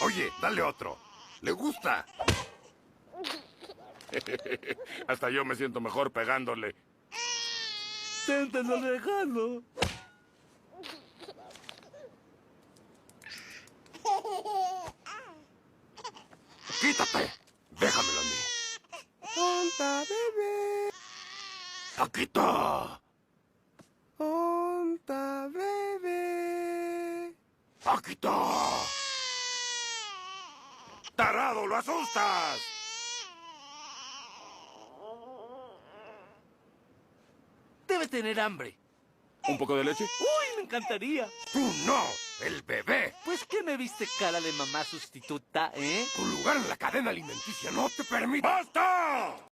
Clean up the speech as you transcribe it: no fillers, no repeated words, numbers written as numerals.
Oye, dale otro. ¿Le gusta? Hasta yo me siento mejor pegándole. Inténtenlo dejarlo. ¡Quítate! Déjamelo a mí. Onta, bebé. ¡Paquito! Onta, bebé. ¡Paquito! ¡Tarado, lo asustas! Debe tener hambre. ¿Un poco de leche? ¡Uy, me encantaría! ¡Tú no! ¡El bebé! Pues, ¿qué me viste cara de mamá sustituta, eh? Tu lugar en la cadena alimenticia no te permite... ¡Basta!